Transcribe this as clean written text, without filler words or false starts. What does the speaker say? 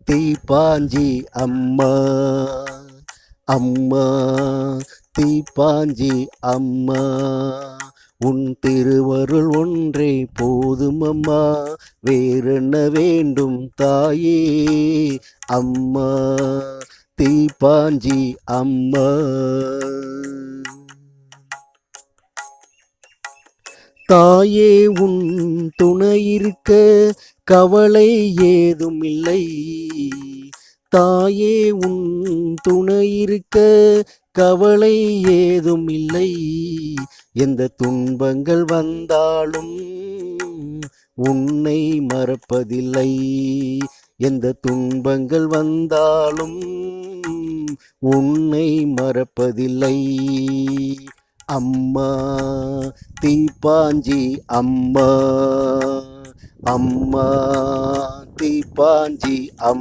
தீப்பாஞ்சி அம்மா அம்மா தீப்பாஞ்சி அம்மா உன் திருவருள் ஒன்றே போதும் அம்மா வேறென்ன வேண்டும் தாயே அம்மா தீப்பாஞ்சி அம்மா தாயே உன் துணை இருக்க கவலை ஏதும் இல்லை தாயே உன் துணை இருக்க கவலை ஏதும் இல்லை எந்த துன்பங்கள் வந்தாலும் உன்னை மறப்பதில்லை எந்த துன்பங்கள் வந்தாலும் உன்னை மறப்பதில்லை அம்மா தீப்பாஞ்சி அம்மா அம்மா தீப்பாஞ்சி அம்மா